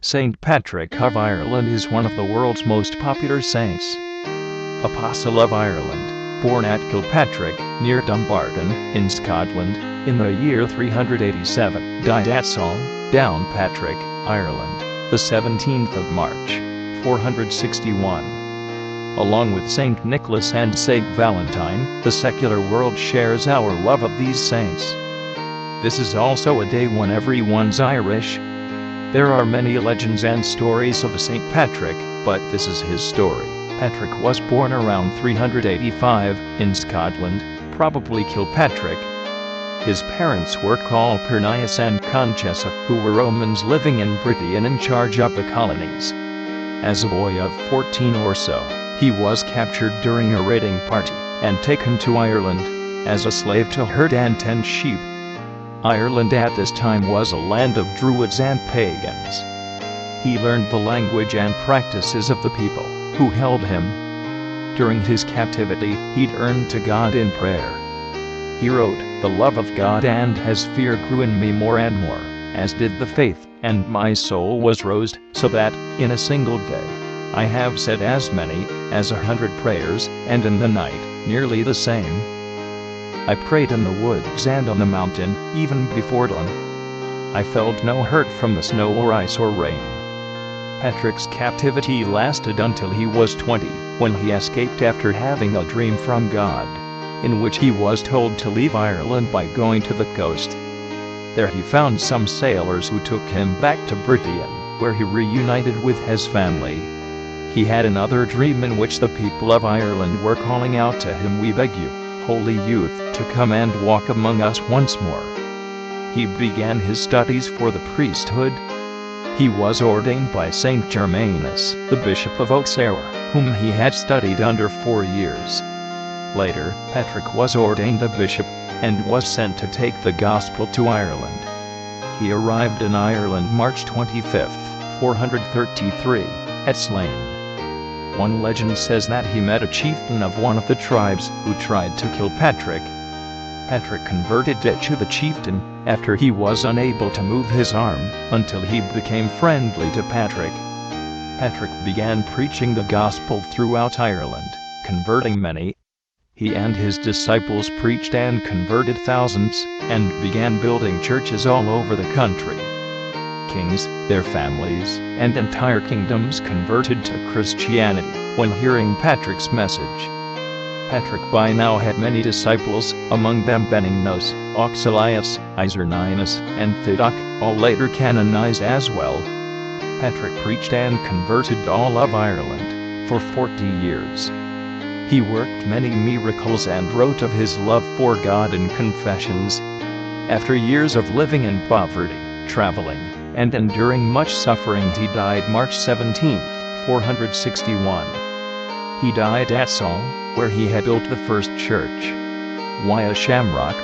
Saint Patrick of Ireland is one of the world's most popular saints. Apostle of Ireland, born at Kilpatrick, near Dumbarton, in Scotland, in the year 387, died at Saul, Downpatrick, Ireland, the 17th of March, 461. Along with Saint Nicholas and Saint Valentine, the secular world shares our love of these saints. This is also a day when everyone's Irish. There are many legends and stories of Saint Patrick, but this is his story. Patrick was born around 385 in Scotland, probably Kilpatrick. His parents were called Pernias and Conchessa, who were Romans living in Britain and in charge of the colonies. As a boy of 14 or so, he was captured during a raiding party and taken to Ireland as a slave to herd and tend sheep. Ireland at this time was a land of Druids and pagans. He learned the language and practices of the people who held him. During his captivity, he turned to God in prayer. He wrote, "The love of God and His fear grew in me more and more, as did the faith, and my soul was roused, so that, in a single day, I have said as many as 100 prayers, and in the night, nearly the same. I prayed in the woods and on the mountain, even before dawn. I felt no hurt from the snow or ice or rain." Patrick's captivity lasted until he was 20, when he escaped after having a dream from God, in which he was told to leave Ireland by going to the coast. There he found some sailors who took him back to Britain, where he reunited with his family. He had another dream in which the people of Ireland were calling out to him, "We beg you, holy youth, to come and walk among us once more." He began his studies for the priesthood. He was ordained by Saint Germanus, the Bishop of Auxerre, whom he had studied under 4 years. Later, Patrick was ordained a bishop, and was sent to take the gospel to Ireland. He arrived in Ireland March 25, 433, at Slane. One legend says that he met a chieftain of one of the tribes who tried to kill Patrick. Patrick converted to the chieftain after he was unable to move his arm, until he became friendly to Patrick. Patrick began preaching the gospel throughout Ireland, converting many. He and his disciples preached and converted thousands, and began building churches all over the country. Kings, their families, and entire kingdoms converted to Christianity when hearing Patrick's message. Patrick by now had many disciples, among them Benignos, Auxilius, Iserninus, and Theodoc, all later canonized as well. Patrick preached and converted all of Ireland for 40 years. He worked many miracles and wrote of his love for God in confessions. After years of living in poverty, traveling, and enduring much suffering, he died March 17, 461. He died at Saul, where he had built the first church. Why a shamrock?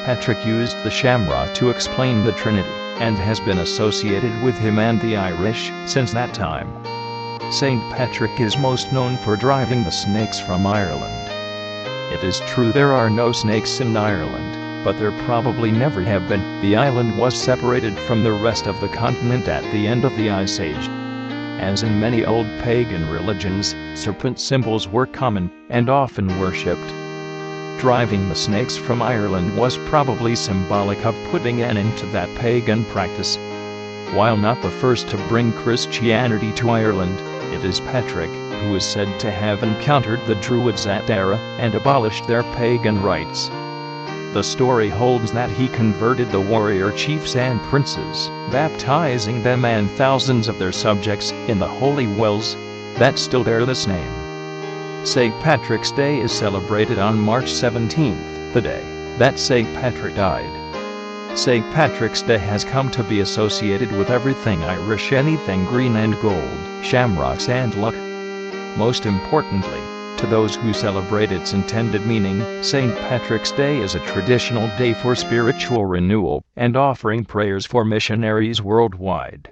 Patrick used the shamrock to explain the Trinity, and has been associated with him and the Irish since that time. Saint Patrick is most known for driving the snakes from Ireland. It is true there are no snakes in Ireland, but there probably never have been. The island was separated from the rest of the continent at the end of the Ice Age. As in many old pagan religions, serpent symbols were common and often worshipped. Driving the snakes from Ireland was probably symbolic of putting an end to that pagan practice. While not the first to bring Christianity to Ireland, it is Patrick who is said to have encountered the Druids at Dara and abolished their pagan rites. The story holds that he converted the warrior chiefs and princes, baptizing them and thousands of their subjects in the holy wells that still bear this name. St. Patrick's Day is celebrated on March 17th, the day that St. Patrick died. St. Patrick's Day has come to be associated with everything Irish, anything green and gold, shamrocks and luck. Most importantly, to those who celebrate its intended meaning, St. Patrick's Day is a traditional day for spiritual renewal and offering prayers for missionaries worldwide.